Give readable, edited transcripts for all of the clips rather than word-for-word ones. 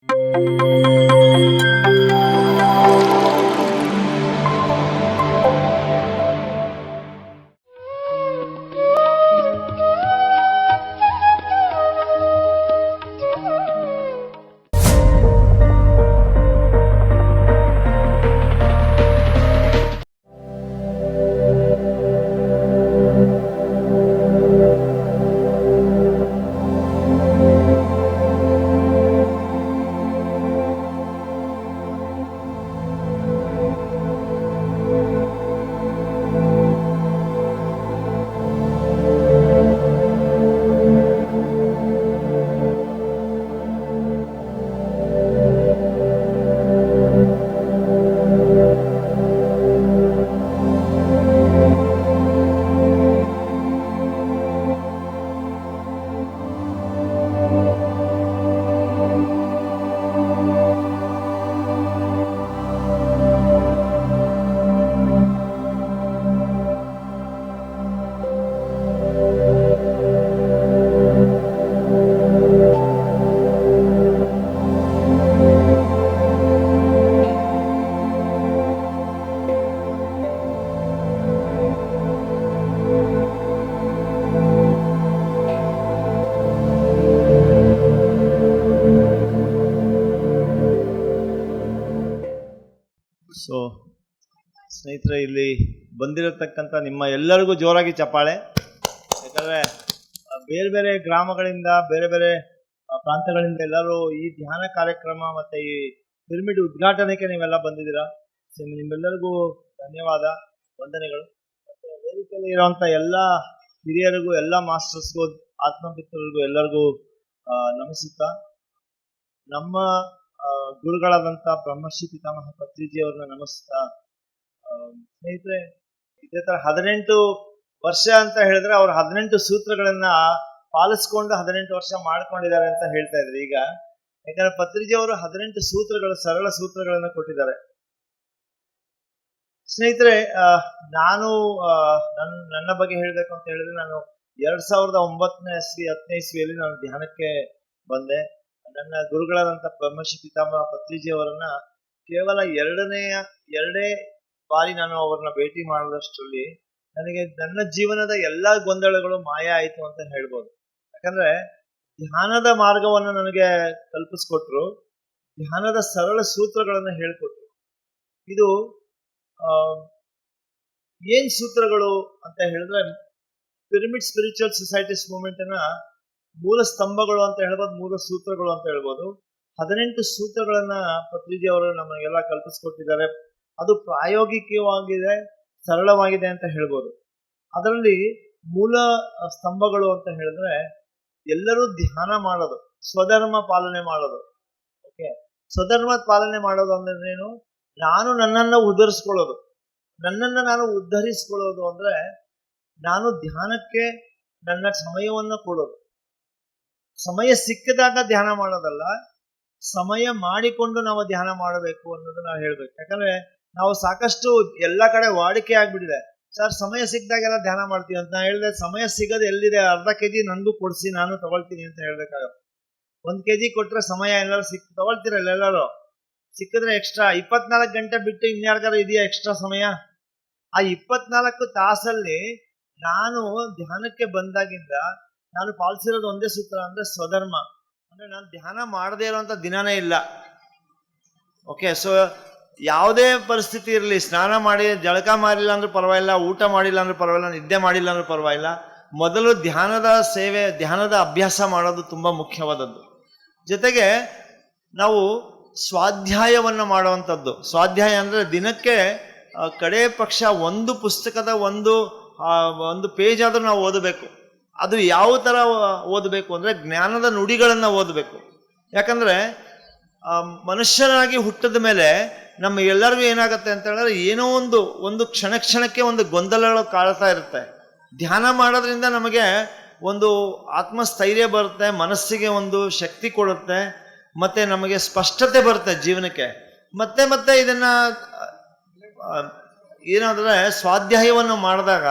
So ಸ್ನೇಹಿತರೆ, ಇಲ್ಲಿ ಬಂದಿರತಕ್ಕಂಥ ನಿಮ್ಮ ಎಲ್ಲರಿಗೂ ಜೋರಾಗಿ ಚಪ್ಪಾಳೆ. ಯಾಕಂದರೆ ಬೇರೆ ಬೇರೆ ಗ್ರಾಮಗಳಿಂದ, ಬೇರೆ ಬೇರೆ ಪ್ರಾಂತಗಳಿಂದ ಎಲ್ಲರೂ ಈ ಧ್ಯಾನ ಕಾರ್ಯಕ್ರಮ ಮತ್ತು ಈ ಪಿರಮಿಡ್ ಉದ್ಘಾಟನೆಗೆ ನೀವೆಲ್ಲ ಬಂದಿದ್ದೀರಾ. ನಿಮ್ಮೆಲ್ಲರಿಗೂ ಧನ್ಯವಾದ, ವಂದನೆಗಳು. ಮತ್ತು ವೇದಿಕೆಯಲ್ಲಿ ಇರುವಂಥ ಎಲ್ಲ ಹಿರಿಯರಿಗೂ, ಎಲ್ಲ ಮಾಸ್ಟರ್ಸ್ಗೂ, ಆತ್ಮಮಿತ್ರರಿಗೂ ಎಲ್ಲರಿಗೂ ನಮಿಸುತ್ತಾ, ನಮ್ಮ ಗುರುಗಳಾದಂಥ ಬ್ರಹ್ಮಶ್ರೀ ಪಿತಾಮಹ ಪತ್ರಿಜಿಯವ್ರನ್ನ ನಮಿಸ್ತಾ, ಸ್ನೇಹಿತರೆ, ಇದೇ ಥರ 18 ವರ್ಷ ಅಂತ ಹೇಳಿದ್ರೆ ಅವ್ರು 18 ಸೂತ್ರಗಳನ್ನ ಪಾಲಿಸ್ಕೊಂಡು 18 ವರ್ಷ ಮಾಡ್ಕೊಂಡಿದ್ದಾರೆ ಅಂತ ಹೇಳ್ತಾ ಇದ್ರು. ಈಗ ಯಾಕಂದ್ರೆ ಪತ್ರಿಜಿಯವರು 18 ಸೂತ್ರಗಳು, ಸರಳ ಸೂತ್ರಗಳನ್ನ ಕೊಟ್ಟಿದ್ದಾರೆ. ಸ್ನೇಹಿತರೆ, ನಾನು ನನ್ನ ಬಗ್ಗೆ ಹೇಳಬೇಕು ಅಂತ ಹೇಳಿದ್ರೆ, ನಾನು 2009ನೇ ಇಸ್ವಿ 10ನೇ ಇಸ್ವಿಯಲ್ಲಿ ನಾನು ಧ್ಯಾನಕ್ಕೆ ಬಂದೆ. ನನ್ನ ಗುರುಗಳಾದಂಥ ಬ್ರಹ್ಮಶ್ರೀ ಪಿತಾಮಹ ಪತ್ರಿಜಿಯವರನ್ನ ಕೇವಲ ಎರಡೇ ಬಾರಿ ನಾನು ಅವ್ರನ್ನ ಭೇಟಿ ಮಾಡಿದಷ್ಟರಲ್ಲಿ ನನಗೆ ನನ್ನ ಜೀವನದ ಎಲ್ಲ ಗೊಂದಲಗಳು ಮಾಯ ಆಯಿತು ಅಂತ ಹೇಳ್ಬೋದು. ಯಾಕಂದ್ರೆ ಧ್ಯಾನದ ಮಾರ್ಗವನ್ನು ನನಗೆ ಕಲ್ಪಿಸ್ಕೊಟ್ರು, ಧ್ಯಾನದ ಸರಳ ಸೂತ್ರಗಳನ್ನು ಹೇಳ್ಕೊಟ್ರು. ಇದು ಏನ್ ಸೂತ್ರಗಳು ಅಂತ ಹೇಳಿದ್ರೆ, ಪಿರಮಿಡ್ ಸ್ಪಿರಿಚುವಲ್ ಸೊಸೈಟೀಸ್ ಮೂವ್ಮೆಂಟ್ನ ಮೂಲ ಸ್ತಂಭಗಳು ಅಂತ ಹೇಳ್ಬೋದು, ಮೂಲ ಸೂತ್ರಗಳು ಅಂತ ಹೇಳ್ಬೋದು. 18 ಸೂತ್ರಗಳನ್ನ ಪತ್ರಿಜಿ ಅವರು ನಮಗೆಲ್ಲ ಕಲ್ಪಿಸ್ಕೊಟ್ಟಿದ್ದಾರೆ. ಅದು ಪ್ರಾಯೋಗಿಕವಾಗಿದೆ, ಸರಳವಾಗಿದೆ ಅಂತ ಹೇಳ್ಬೋದು. ಅದರಲ್ಲಿ ಮೂಲ ಸ್ತಂಭಗಳು ಅಂತ ಹೇಳಿದ್ರೆ, ಎಲ್ಲರೂ ಧ್ಯಾನ ಮಾಡೋದು, ಸ್ವಧರ್ಮ ಪಾಲನೆ ಮಾಡೋದು. ಓಕೆ, ಸ್ವಧರ್ಮ ಪಾಲನೆ ಮಾಡೋದು ಅಂದ್ರೆ ಏನು? ನಾನು ನನ್ನನ್ನು ಉದ್ಧರಿಸ್ಕೊಳ್ಳೋದು, ನನ್ನನ್ನು ನಾನು ಉದ್ಧರಿಸ್ಕೊಳ್ಳೋದು ಅಂದ್ರೆ ನಾನು ಧ್ಯಾನಕ್ಕೆ ನನ್ನ ಸಮಯವನ್ನು ಕೊಡೋದು. ಸಮಯ ಸಿಕ್ಕಿದಾಗ ಧ್ಯಾನ ಮಾಡೋದಲ್ಲ, ಸಮಯ ಮಾಡಿಕೊಂಡು ನಾವು ಧ್ಯಾನ ಮಾಡಬೇಕು ಅನ್ನೋದು ನಾವು ಹೇಳ್ಬೇಕು. ಯಾಕಂದ್ರೆ ನಾವು ಸಾಕಷ್ಟು ಎಲ್ಲ ಕಡೆ ವಾಡಿಕೆ ಆಗ್ಬಿಟ್ಟಿದೆ. ಸರ್, ಸಮಯ ಸಿಕ್ಕಿದಾಗೆಲ್ಲ ಧ್ಯಾನ ಮಾಡ್ತೀವಿ ಅಂತ ನಾ ಹೇಳಿದೆ. ಸಮಯ ಸಿಗೋದು ಎಲ್ಲಿದೆ? ಅರ್ಧ ಕೆಜಿ ನನಗೂ ಕೊಡಿಸಿ, ನಾನು ತಗೊಳ್ತೀನಿ ಅಂತ ಹೇಳ್ಬೇಕಾಗತ್ತೆ. 1 ಕೆಜಿ ಕೊಟ್ರೆ ಸಮಯ ಎಲ್ಲರೂ ತಗೊಳ್ತಿರಲ್ಲ. ಎಲ್ಲರೂ ಸಿಕ್ಕಿದ್ರೆ ಎಕ್ಸ್ಟ್ರಾ 24 ಗಂಟೆ ಬಿಟ್ಟು ಇನ್ಯಾರಿಗಾರು ಇದೆಯಾ ಎಕ್ಸ್ಟ್ರಾ ಸಮಯ? ಆ 24 ತಾಸಲ್ಲಿ ನಾನು ಧ್ಯಾನಕ್ಕೆ ಬಂದಾಗಿಂದ ನಾನು ಪಾಲಿಸಿರೋದು ಒಂದೇ ಸೂತ್ರ, ಅಂದ್ರೆ ಸ್ವಧರ್ಮ. ಅಂದ್ರೆ ನಾನು ಧ್ಯಾನ ಮಾಡದೇ ಇರುವಂತ ದಿನಾನೇ ಇಲ್ಲ. ಓಕೆ, ಸೊ ಯಾವುದೇ ಪರಿಸ್ಥಿತಿ ಇರಲಿ, ಸ್ನಾನ ಮಾಡಿ ಜಳಕ ಮಾಡಿಲ್ಲ ಅಂದ್ರೂ ಪರವಾಗಿಲ್ಲ, ಊಟ ಮಾಡಿಲ್ಲ ಅಂದ್ರೂ ಪರವಾಗಿಲ್ಲ, ನಿದ್ದೆ ಮಾಡಿಲ್ಲ ಅಂದ್ರೂ ಪರವಾಗಿಲ್ಲ, ಮೊದಲು ಧ್ಯಾನದ ಸೇವೆ, ಧ್ಯಾನದ ಅಭ್ಯಾಸ ಮಾಡೋದು ತುಂಬಾ ಮುಖ್ಯವಾದದ್ದು. ಜೊತೆಗೆ ನಾವು ಸ್ವಾಧ್ಯಾಯವನ್ನು ಮಾಡುವಂಥದ್ದು. ಸ್ವಾಧ್ಯಾಯ ಅಂದ್ರೆ ದಿನಕ್ಕೆ ಕಡೆ ಪಕ್ಷ ಒಂದು ಪುಸ್ತಕದ ಒಂದು ಪೇಜ್ ಆದ್ರೂ ನಾವು ಓದಬೇಕು. ಅದು ಯಾವ ತರ ಓದಬೇಕು ಅಂದ್ರೆ ಜ್ಞಾನದ ನುಡಿಗಳನ್ನ ಓದಬೇಕು. ಯಾಕಂದ್ರೆ ಮನುಷ್ಯನಾಗಿ ಹುಟ್ಟಿದ ಮೇಲೆ ನಮ್ಮ ಎಲ್ಲರಿಗೂ ಏನಾಗುತ್ತೆ ಅಂತ ಹೇಳಿದ್ರೆ, ಏನೋ ಒಂದು ಕ್ಷಣಕ್ಕೆ ಒಂದು ಗೊಂದಲಗಳು ಕಾಡ್ತಾ ಇರುತ್ತೆ. ಧ್ಯಾನ ಮಾಡೋದ್ರಿಂದ ನಮಗೆ ಒಂದು ಆತ್ಮಸ್ಥೈರ್ಯ ಬರುತ್ತೆ, ಮನಸ್ಸಿಗೆ ಒಂದು ಶಕ್ತಿ ಕೊಡುತ್ತೆ, ಮತ್ತೆ ನಮಗೆ ಸ್ಪಷ್ಟತೆ ಬರುತ್ತೆ ಜೀವನಕ್ಕೆ. ಮತ್ತೆ ಇದನ್ನ ಏನಾದ್ರೆ ಸ್ವಾಧ್ಯಾಯವನ್ನು ಮಾಡಿದಾಗ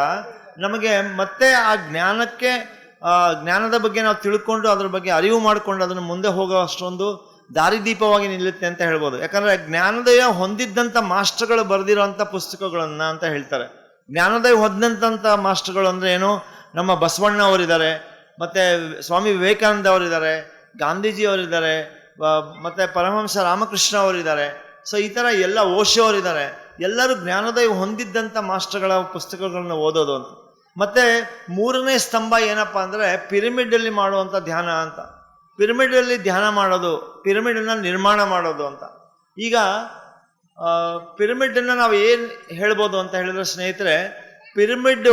ನಮಗೆ ಮತ್ತೆ ಆ ಜ್ಞಾನದ ಬಗ್ಗೆ ನಾವು ತಿಳ್ಕೊಂಡು ಅದ್ರ ಬಗ್ಗೆ ಅರಿವು ಮಾಡಿಕೊಂಡು ಅದನ್ನು ಮುಂದೆ ಹೋಗೋ ಅಷ್ಟೊಂದು ದಾರಿದೀಪವಾಗಿ ನಿಲ್ಲುತ್ತೆ ಅಂತ ಹೇಳ್ಬೋದು. ಯಾಕಂದ್ರೆ ಜ್ಞಾನೋದಯ ಹೊಂದಿದ್ದಂಥ ಮಾಸ್ಟರ್ಗಳು ಬರೆದಿರೋಂಥ ಪುಸ್ತಕಗಳನ್ನ ಅಂತ ಹೇಳ್ತಾರೆ. ಜ್ಞಾನೋದಯ ಹೊಂದಂಥ ಮಾಸ್ಟರ್ಗಳು ಅಂದ್ರೆ ಏನು? ನಮ್ಮ ಬಸವಣ್ಣ ಅವರಿದ್ದಾರೆ, ಮತ್ತೆ ಸ್ವಾಮಿ ವಿವೇಕಾನಂದ ಅವರಿದ್ದಾರೆ, ಗಾಂಧೀಜಿ ಅವರಿದ್ದಾರೆ, ಮತ್ತೆ ಪರಮಹಂಸ ರಾಮಕೃಷ್ಣ ಅವರಿದ್ದಾರೆ. ಸೊ ಈ ಥರ ಎಲ್ಲ ಓಶೋ ಅವರಿದ್ದಾರೆ. ಎಲ್ಲರೂ ಜ್ಞಾನೋದಯ ಹೊಂದಿದ್ದಂಥ ಮಾಸ್ಟರ್ಗಳ ಪುಸ್ತಕಗಳನ್ನ ಓದೋದು ಅಂತ. ಮತ್ತೆ ಮೂರನೇ ಸ್ತಂಭ ಏನಪ್ಪಾ ಅಂದ್ರೆ ಪಿರಮಿಡ್ ಅಲ್ಲಿ ಮಾಡುವಂಥ ಧ್ಯಾನ ಅಂತ. ಪಿರಮಿಡ್ ಅಲ್ಲಿ ಧ್ಯಾನ ಮಾಡೋದು, ಪಿರಮಿಡ್ ಅನ್ನ ನಿರ್ಮಾಣ ಮಾಡೋದು ಅಂತ. ಈಗ ಪಿರಮಿಡ್ ಅನ್ನ ನಾವು ಏನ್ ಹೇಳ್ಬೋದು ಅಂತ ಹೇಳಿದ್ರೆ ಸ್ನೇಹಿತರೆ, ಪಿರಮಿಡ್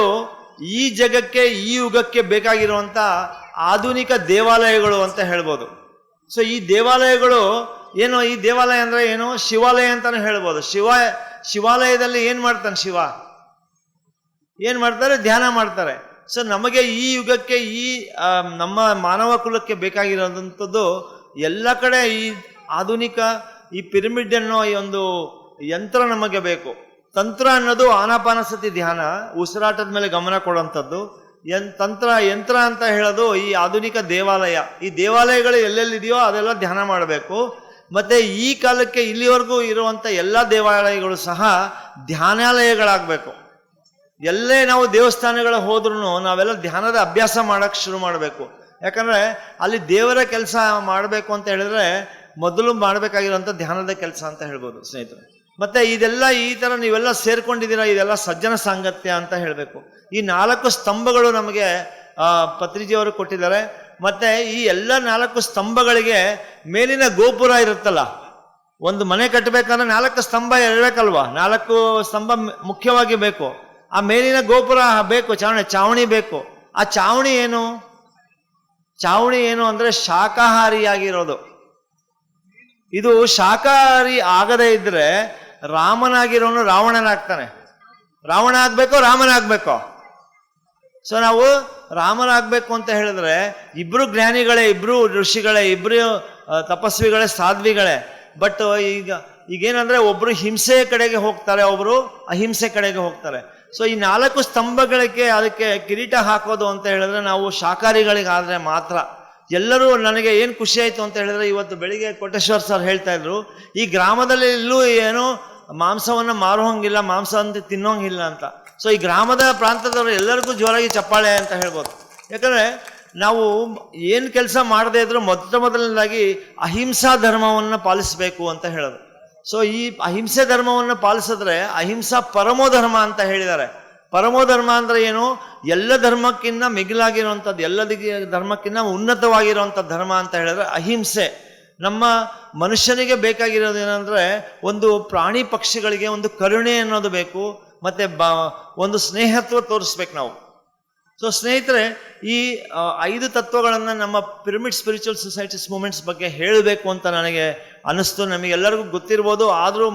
ಈ ಜಗಕ್ಕೆ, ಈ ಯುಗಕ್ಕೆ ಬೇಕಾಗಿರುವಂತ ಆಧುನಿಕ ದೇವಾಲಯಗಳು ಅಂತ ಹೇಳ್ಬೋದು. ಸೊ ಈ ದೇವಾಲಯಗಳು ಏನು? ಈ ದೇವಾಲಯ ಅಂದ್ರೆ ಏನು? ಶಿವಾಲಯ ಅಂತಾನೆ ಹೇಳ್ಬೋದು. ಶಿವಾಲಯದಲ್ಲಿ ಏನ್ ಮಾಡ್ತಾನೆ ಶಿವ? ಏನ್ ಮಾಡ್ತಾರೆ? ಧ್ಯಾನ ಮಾಡ್ತಾರೆ. ಸೊ ನಮಗೆ ಈ ಯುಗಕ್ಕೆ, ಈ ನಮ್ಮ ಮಾನವ ಕುಲಕ್ಕೆ ಬೇಕಾಗಿರೋದಂಥದ್ದು ಎಲ್ಲ ಕಡೆ ಈ ಆಧುನಿಕ ಈ ಪಿರಮಿಡ್ ಅನ್ನೋ ಈ ಒಂದು ಯಂತ್ರ ನಮಗೆ ಬೇಕು. ತಂತ್ರ ಅನ್ನೋದು ಆನಾಪಾನಸತಿ ಧ್ಯಾನ, ಉಸಿರಾಟದ ಮೇಲೆ ಗಮನ ಕೊಡುವಂಥದ್ದು. ಯಂತ್ರ ಅಂತ ಹೇಳೋದು ಈ ಆಧುನಿಕ ದೇವಾಲಯ. ಈ ದೇವಾಲಯಗಳು ಎಲ್ಲೆಲ್ಲಿದೆಯೋ ಅದೆಲ್ಲ ಧ್ಯಾನ ಮಾಡಬೇಕು. ಮತ್ತೆ ಈ ಕಾಲಕ್ಕೆ ಇಲ್ಲಿವರೆಗೂ ಇರುವಂಥ ಎಲ್ಲ ದೇವಾಲಯಗಳು ಸಹ ಧ್ಯಾನಾಲಯಗಳಾಗಬೇಕು. ಎಲ್ಲೇ ನಾವು ದೇವಸ್ಥಾನಗಳ ಹೋದ್ರೂ ನಾವೆಲ್ಲ ಧ್ಯಾನದ ಅಭ್ಯಾಸ ಮಾಡಕ್ಕೆ ಶುರು ಮಾಡಬೇಕು. ಯಾಕಂದ್ರೆ ಅಲ್ಲಿ ದೇವರ ಕೆಲಸ ಮಾಡಬೇಕು ಅಂತ ಹೇಳಿದ್ರೆ ಮೊದಲು ಮಾಡಬೇಕಾಗಿರೋಂಥ ಧ್ಯಾನದ ಕೆಲಸ ಅಂತ ಹೇಳ್ಬೋದು ಸ್ನೇಹಿತರೆ. ಮತ್ತೆ ಇದೆಲ್ಲ ಈ ಥರ ನೀವೆಲ್ಲ ಸೇರ್ಕೊಂಡಿದ್ದೀರಾ, ಇದೆಲ್ಲ ಸಜ್ಜನ ಸಾಂಗತ್ಯ ಅಂತ ಹೇಳಬೇಕು. ಈ 4 ಸ್ತಂಭಗಳು ನಮಗೆ ಪತ್ರಿಜಿಯವರು ಕೊಟ್ಟಿದ್ದಾರೆ. ಮತ್ತೆ ಈ ಎಲ್ಲ 4 ಸ್ತಂಭಗಳಿಗೆ ಮೇಲಿನ ಗೋಪುರ ಇರುತ್ತಲ್ಲ, ಒಂದು ಮನೆ ಕಟ್ಟಬೇಕಂದ್ರೆ 4 ಸ್ತಂಭ ಇರಬೇಕಲ್ವಾ? 4 ಸ್ತಂಭ ಮುಖ್ಯವಾಗಿ ಬೇಕು. ಆ ಮೇಲಿನ ಗೋಪುರ ಬೇಕು, ಚಾವಣಿ ಬೇಕು. ಆ ಚಾವಣಿ ಏನು ಅಂದ್ರೆ ಶಾಕಾಹಾರಿಯಾಗಿರೋದು. ಇದು ಶಾಕಾಹಾರಿ ಆಗದೇ ಇದ್ರೆ ರಾಮನಾಗಿರೋನು ರಾವಣನಾಗ್ತಾನೆ. ರಾವಣ ಆಗ್ಬೇಕೋ ರಾಮನಾಗ್ಬೇಕೋ? ಸೊ ನಾವು ರಾಮನಾಗ್ಬೇಕು ಅಂತ ಹೇಳಿದ್ರೆ ಇಬ್ರು ಜ್ಞಾನಿಗಳೇ, ಇಬ್ರು ಋಷಿಗಳೇ, ಇಬ್ರು ತಪಸ್ವಿಗಳೇ, ಸಾಧ್ವಿಗಳೇ. ಬಟ್ ಈಗೇನಂದ್ರೆ ಒಬ್ರು ಹಿಂಸೆ ಕಡೆಗೆ ಹೋಗ್ತಾರೆ, ಒಬ್ರು ಅಹಿಂಸೆ ಕಡೆಗೆ ಹೋಗ್ತಾರೆ. ಸೊ ಈ 4 ಸ್ತಂಭಗಳಿಗೆ ಅದಕ್ಕೆ ಕಿರೀಟ ಹಾಕೋದು ಅಂತ ಹೇಳಿದ್ರೆ ನಾವು ಶಾಕಾಹಾರಿಗಳಿಗಾದ್ರೆ ಮಾತ್ರ. ಎಲ್ಲರೂ ನನಗೆ ಏನು ಖುಷಿ ಆಯ್ತು ಅಂತ ಹೇಳಿದ್ರೆ, ಇವತ್ತು ಬೆಳಿಗ್ಗೆ ಕೋಟೇಶ್ವರ್ ಸರ್ ಹೇಳ್ತಾ ಇದ್ರು, ಈ ಗ್ರಾಮದಲ್ಲಿ ಎಲ್ಲೂ ಏನು ಮಾಂಸವನ್ನ ಮಾರುವಂಗಿಲ್ಲ, ಮಾಂಸ ಅಂತ ತಿನ್ನೋಂಗಿಲ್ಲ ಅಂತ. ಸೊ ಈ ಗ್ರಾಮದ ಪ್ರಾಂತದವರು ಎಲ್ಲರಿಗೂ ಜೋರಾಗಿ ಚಪ್ಪಾಳೆ ಅಂತ ಹೇಳ್ಬೋದು. ಯಾಕಂದ್ರೆ ನಾವು ಏನು ಕೆಲಸ ಮಾಡದೇ ಇದ್ರು ಮೊದಲನೇದಾಗಿ ಅಹಿಂಸಾ ಧರ್ಮವನ್ನು ಪಾಲಿಸಬೇಕು ಅಂತ ಹೇಳೋದು. ಸೊ ಈ ಅಹಿಂಸೆ ಧರ್ಮವನ್ನು ಪಾಲಿಸಿದ್ರೆ ಅಹಿಂಸಾ ಪರಮೋ ಧರ್ಮ ಅಂತ ಹೇಳಿದ್ದಾರೆ. ಪರಮೋ ಧರ್ಮ ಅಂದ್ರೆ ಏನು? ಎಲ್ಲ ಧರ್ಮಕ್ಕಿಂತ ಮಿಗಿಲಾಗಿರುವಂಥದ್ದು, ಎಲ್ಲ ಧರ್ಮಕ್ಕಿಂತ ಉನ್ನತವಾಗಿರುವಂಥ ಧರ್ಮ ಅಂತ ಹೇಳಿದ್ರೆ ಅಹಿಂಸೆ. ನಮ್ಮ ಮನುಷ್ಯನಿಗೆ ಬೇಕಾಗಿರೋದು ಏನಂದ್ರೆ ಒಂದು ಪ್ರಾಣಿ ಪಕ್ಷಿಗಳಿಗೆ ಒಂದು ಕರುಣೆ ಅನ್ನೋದು ಬೇಕು, ಮತ್ತೆ ಒಂದು ಸ್ನೇಹತ್ವ ತೋರಿಸ್ಬೇಕು ನಾವು. ಸೊ ಸ್ನೇಹಿತರೆ, ಈ 5 ತತ್ವಗಳನ್ನು ನಮ್ಮ ಪಿರಮಿಡ್ ಸ್ಪಿರಿಚುವಲ್ ಸೊಸೈಟೀಸ್ ಮೂವ್ಮೆಂಟ್ಸ್ ಬಗ್ಗೆ ಹೇಳಬೇಕು ಅಂತ ನನಗೆ ಅನಿಸ್ತು. ನಮಗೆಲ್ಲರಿಗೂ ಗೊತ್ತಿರ್ಬೋದು, ಆದರೂ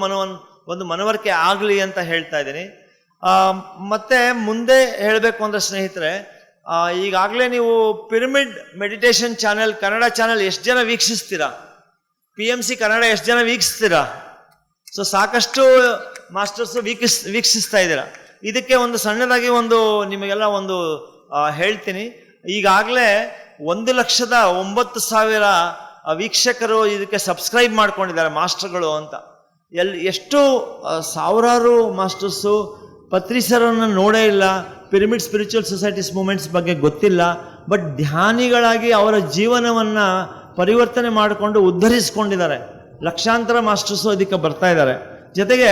ಒಂದು ಮನವರಿಕೆ ಆಗಲಿ ಅಂತ ಹೇಳ್ತಾ ಇದ್ದೀನಿ. ಮತ್ತೆ ಮುಂದೆ ಹೇಳಬೇಕು ಅಂದ್ರೆ ಸ್ನೇಹಿತರೆ, ಈಗಾಗಲೇ ನೀವು pyramid meditation channel, Kannada channel ಎಷ್ಟು ಜನ ವೀಕ್ಷಿಸ್ತೀರಾ? PMC ಕನ್ನಡ ಎಷ್ಟು ಜನ ವೀಕ್ಷಿಸ್ತೀರಾ? ಸೊ ಸಾಕಷ್ಟು ಮಾಸ್ಟರ್ಸ್ ವೀಕ್ಷಿಸ್ತಾ ಇದ್ದೀರಾ. ಇದಕ್ಕೆ ಒಂದು ಸಣ್ಣದಾಗಿ ನಿಮಗೆಲ್ಲ ಹೇಳ್ತೀನಿ. ಈಗಾಗಲೇ 1,09,000 ವೀಕ್ಷಕರು ಇದಕ್ಕೆ ಸಬ್ಸ್ಕ್ರೈಬ್ ಮಾಡ್ಕೊಂಡಿದ್ದಾರೆ ಮಾಸ್ಟರ್ಗಳು ಅಂತ. ಎಷ್ಟು ಸಾವಿರಾರು ಮಾಸ್ಟರ್ಸು ಪತ್ರಿಸರನ್ನು ನೋಡೇ ಇಲ್ಲ, ಪಿರಮಿಡ್ ಸ್ಪಿರಿಚುವಲ್ ಸೊಸೈಟೀಸ್ ಮೂವ್ಮೆಂಟ್ಸ್ ಬಗ್ಗೆ ಗೊತ್ತಿಲ್ಲ. ಬಟ್ ಧ್ಯಾನಿಗಳಾಗಿ ಅವರ ಜೀವನವನ್ನು ಪರಿವರ್ತನೆ ಮಾಡಿಕೊಂಡು ಉದ್ಧರಿಸ್ಕೊಂಡಿದ್ದಾರೆ. ಲಕ್ಷಾಂತರ ಮಾಸ್ಟರ್ಸು ಅದಕ್ಕೆ ಬರ್ತಾ ಇದ್ದಾರೆ. ಜೊತೆಗೆ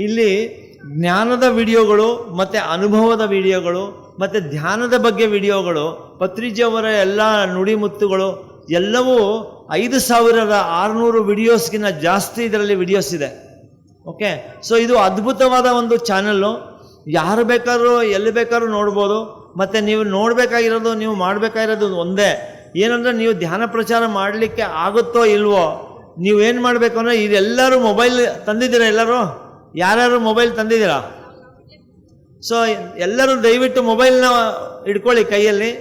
ಇಲ್ಲಿ ಜ್ಞಾನದ ವಿಡಿಯೋಗಳು, ಮತ್ತು ಅನುಭವದ ವಿಡಿಯೋಗಳು, ಮತ್ತು ಧ್ಯಾನದ ಬಗ್ಗೆ ವಿಡಿಯೋಗಳು, ಪತ್ರಿಜಿಯವರ ಎಲ್ಲ ನುಡಿಮುತ್ತುಗಳು ಎಲ್ಲವೂ 5,600 ವಿಡಿಯೋಸ್ಗಿನ್ನ ಜಾಸ್ತಿ ಇದರಲ್ಲಿ ವಿಡಿಯೋಸ್ ಇದೆ. ಓಕೆ, ಸೊ ಇದು ಅದ್ಭುತವಾದ ಒಂದು ಚಾನಲ್ಲು. ಯಾರು ಬೇಕಾದ್ರೂ ಎಲ್ಲಿ ಬೇಕಾದ್ರೂ ನೋಡ್ಬೋದು. ಮತ್ತು ನೀವು ನೋಡಬೇಕಾಗಿರೋದು, ನೀವು ಮಾಡಬೇಕಾಗಿರೋದು ಒಂದೇ, ಏನಂದರೆ ನೀವು ಧ್ಯಾನ ಪ್ರಚಾರ ಮಾಡಲಿಕ್ಕೆ ಆಗುತ್ತೋ ಇಲ್ವೋ, ನೀವೇನು ಮಾಡಬೇಕು ಅಂದರೆ, ಇದೆಲ್ಲರೂ ಮೊಬೈಲ್ ತಂದಿದ್ದೀರಾ? ಎಲ್ಲರೂ ಯಾರ್ಯಾರು ಮೊಬೈಲ್ ತಂದಿದ್ದೀರಾ? ಸೊ ಎಲ್ಲರೂ ದಯವಿಟ್ಟು ಮೊಬೈಲ್ನ ಇಟ್ಕೊಳ್ಳಿ ಕೈಯಲ್ಲಿ.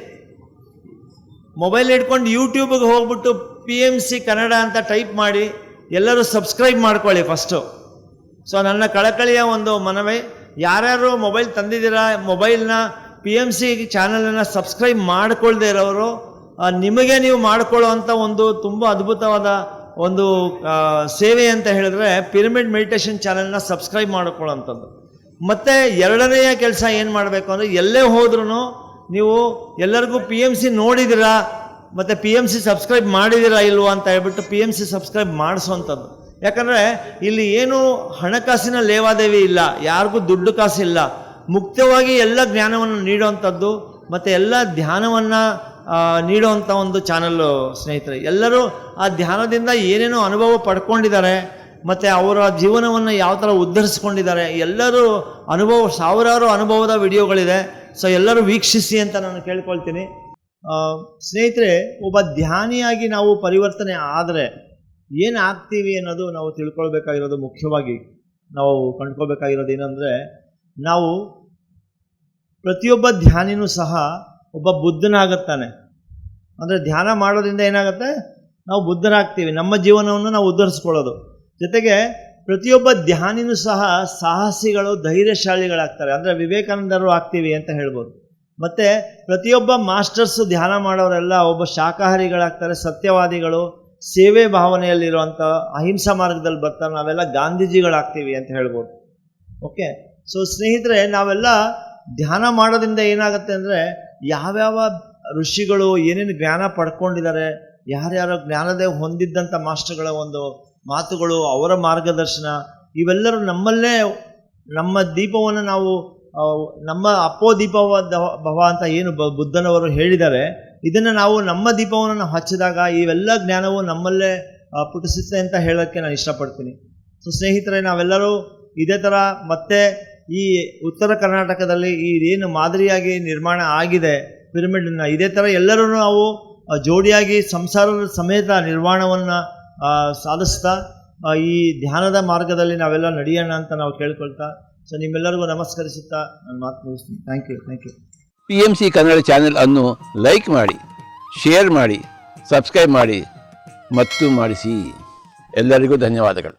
ಮೊಬೈಲ್ ಇಟ್ಕೊಂಡು ಯೂಟ್ಯೂಬ್ಗೆ ಹೋಗ್ಬಿಟ್ಟು PMC ಕನ್ನಡ ಅಂತ ಟೈಪ್ ಮಾಡಿ ಎಲ್ಲರೂ ಸಬ್ಸ್ಕ್ರೈಬ್ ಮಾಡ್ಕೊಳ್ಳಿ ಫಸ್ಟು. ಸೊ ನನ್ನ ಕಳಕಳಿಯ ಒಂದು ಮನವಿ, ಯಾರ್ಯಾರು ಮೊಬೈಲ್ ತಂದಿದ್ದೀರಾ, ಮೊಬೈಲ್ನ PMC ಚಾನಲನ್ನು ಸಬ್ಸ್ಕ್ರೈಬ್ ಮಾಡ್ಕೊಳ್ದೇ ಇರೋರು, ನಿಮಗೆ ನೀವು ಮಾಡ್ಕೊಳ್ಳೋ ಅಂಥ ಒಂದು ತುಂಬ ಅದ್ಭುತವಾದ ಒಂದು ಸೇವೆ ಅಂತ ಹೇಳಿದ್ರೆ ಪಿರಮಿಡ್ ಮೆಡಿಟೇಷನ್ ಚಾನೆಲ್ನ ಸಬ್ಸ್ಕ್ರೈಬ್ ಮಾಡ್ಕೊಳ್ಳೋಂಥದ್ದು. ಮತ್ತು ಎರಡನೆಯ ಕೆಲಸ ಏನು ಮಾಡಬೇಕು ಅಂದರೆ, ಎಲ್ಲೇ ಹೋದ್ರೂ ನೀವು ಎಲ್ಲರಿಗೂ PMC ನೋಡಿದ್ದೀರಾ ಮತ್ತು PMC ಸಬ್ಸ್ಕ್ರೈಬ್ ಮಾಡಿದ್ದೀರಾ ಇಲ್ವಾ ಅಂತ ಹೇಳ್ಬಿಟ್ಟು PMC ಸಬ್ಸ್ಕ್ರೈಬ್ ಮಾಡಿಸೋವಂಥದ್ದು. ಯಾಕಂದರೆ ಇಲ್ಲಿ ಏನು ಹಣಕಾಸಿನ ಲೇವಾದೇವಿ ಇಲ್ಲ, ಯಾರಿಗೂ ದುಡ್ಡು ಕಾಸಿಲ್ಲ, ಮುಕ್ತವಾಗಿ ಎಲ್ಲ ಜ್ಞಾನವನ್ನು ನೀಡುವಂಥದ್ದು ಮತ್ತು ಎಲ್ಲ ಧ್ಯಾನವನ್ನು ನೀಡುವಂಥ ಒಂದು ಚಾನಲ್ಲು ಸ್ನೇಹಿತರೆ. ಎಲ್ಲರೂ ಆ ಧ್ಯಾನದಿಂದ ಏನೇನೋ ಅನುಭವ ಪಡ್ಕೊಂಡಿದ್ದಾರೆ ಮತ್ತು ಅವರ ಜೀವನವನ್ನು ಯಾವ ಥರ ಉದ್ಧರಿಸ್ಕೊಂಡಿದ್ದಾರೆ, ಎಲ್ಲರೂ ಸಾವಿರಾರು ಅನುಭವದ ವಿಡಿಯೋಗಳಿದೆ. ಸೊ ಎಲ್ಲರೂ ವೀಕ್ಷಿಸಿ ಅಂತ ನಾನು ಕೇಳ್ಕೊಳ್ತೀನಿ. ಸ್ನೇಹಿತರೆ, ಒಬ್ಬ ಧ್ಯಾನಿಯಾಗಿ ನಾವು ಪರಿವರ್ತನೆ ಆದರೆ ಏನು ಆಗ್ತೀವಿ ಅನ್ನೋದು ನಾವು ತಿಳ್ಕೊಳ್ಬೇಕಾಗಿರೋದು, ಮುಖ್ಯವಾಗಿ ನಾವು ಕಂಡ್ಕೊಳ್ಬೇಕಾಗಿರೋದು ಏನಂದರೆ, ನಾವು ಪ್ರತಿಯೊಬ್ಬ ಧ್ಯಾನಿನೂ ಸಹ ಒಬ್ಬ ಬುದ್ಧನಾಗುತ್ತಾನೆ. ಅಂದರೆ ಧ್ಯಾನ ಮಾಡೋದ್ರಿಂದ ಏನಾಗುತ್ತೆ, ನಾವು ಬುದ್ಧರಾಗ್ತೀವಿ, ನಮ್ಮ ಜೀವನವನ್ನು ನಾವು ಉದ್ಧರಿಸ್ಕೊಳ್ಳೋದು. ಜೊತೆಗೆ ಪ್ರತಿಯೊಬ್ಬ ಧ್ಯಾನಿನೂ ಸಹ ಸಾಹಸಿಗಳು, ಧೈರ್ಯಶಾಲಿಗಳಾಗ್ತಾರೆ. ಅಂದರೆ ವಿವೇಕಾನಂದರು ಆಗ್ತೀವಿ ಅಂತ ಹೇಳ್ಬೋದು. ಮತ್ತು ಪ್ರತಿಯೊಬ್ಬ ಮಾಸ್ಟರ್ಸು ಧ್ಯಾನ ಮಾಡೋರೆಲ್ಲ ಒಬ್ಬ ಶಾಕಾಹಾರಿಗಳಾಗ್ತಾರೆ, ಸತ್ಯವಾದಿಗಳು, ಸೇವೆ ಭಾವನೆಯಲ್ಲಿರುವಂಥ ಅಹಿಂಸಾ ಮಾರ್ಗದಲ್ಲಿ ಬರ್ತಾರೆ. ನಾವೆಲ್ಲ ಗಾಂಧೀಜಿಗಳಾಗ್ತೀವಿ ಅಂತ ಹೇಳ್ಬೋದು. ಓಕೆ, ಸೊ ಸ್ನೇಹಿತರೆ, ನಾವೆಲ್ಲ ಧ್ಯಾನ ಮಾಡೋದ್ರಿಂದ ಏನಾಗುತ್ತೆ ಅಂದರೆ, ಯಾವ್ಯಾವ ಋಷಿಗಳು ಏನೇನು ಜ್ಞಾನ ಪಡ್ಕೊಂಡಿದ್ದಾರೆ, ಯಾರ್ಯಾರೋ ಜ್ಞಾನದೇವ ಹೊಂದಿದ್ದಂಥ ಮಾಸ್ಟರ್ಗಳ ಒಂದು ಮಾತುಗಳು, ಅವರ ಮಾರ್ಗದರ್ಶನ, ಇವೆಲ್ಲರೂ ನಮ್ಮಲ್ಲೇ ನಮ್ಮ ದೀಪವನ್ನು ನಾವು ನಮ್ಮ ಅಪ್ಪೋ ದೀಪವ ಅಂತ ಏನು ಬುದ್ಧನವರು ಹೇಳಿದ್ದಾರೆ, ಇದನ್ನು ನಾವು ನಮ್ಮ ದೀಪವನ್ನು ನಾವು ಹಚ್ಚಿದಾಗ ಇವೆಲ್ಲ ಜ್ಞಾನವು ನಮ್ಮಲ್ಲೇ ಪುಟಿಸುತ್ತೆ ಅಂತ ಹೇಳೋಕ್ಕೆ ನಾನು ಇಷ್ಟಪಡ್ತೀನಿ. ಸೊ ಸ್ನೇಹಿತರೆ, ನಾವೆಲ್ಲರೂ ಇದೇ ಥರ ಮತ್ತೆ ಈ ಉತ್ತರ ಕರ್ನಾಟಕದಲ್ಲಿ ಈ ಏನು ಮಾದರಿಯಾಗಿ ನಿರ್ಮಾಣ ಆಗಿದೆ ಪಿರಮಿಡನ್ನು, ಇದೇ ಥರ ಎಲ್ಲರೂ ನಾವು ಜೋಡಿಯಾಗಿ ಸಂಸಾರದ ಸಮೇತ ನಿರ್ಮಾಣವನ್ನು ಸಾಧಿಸ್ತಾ ಈ ಧ್ಯಾನದ ಮಾರ್ಗದಲ್ಲಿ ನಾವೆಲ್ಲ ನಡೆಯೋಣ ಅಂತ ನಾವು ಕೇಳ್ಕೊಳ್ತಾ, ಸೊ ನಿಮ್ಮೆಲ್ಲರಿಗೂ ನಮಸ್ಕರಿಸುತ್ತಾ ನಾನು ಮಾತು ಮುಗಿಸ್ತೀನಿ. Thank you. PMC Kannada channel ಅನ್ನು ಲೈಕ್ ಮಾಡಿ, ಶೇರ್ ಮಾಡಿ, ಸಬ್ಸ್ಕ್ರೈಬ್ ಮಾಡಿ ಮತ್ತು ಮಾಡಿಸಿ. ಎಲ್ಲರಿಗೂ ಧನ್ಯವಾದಗಳು.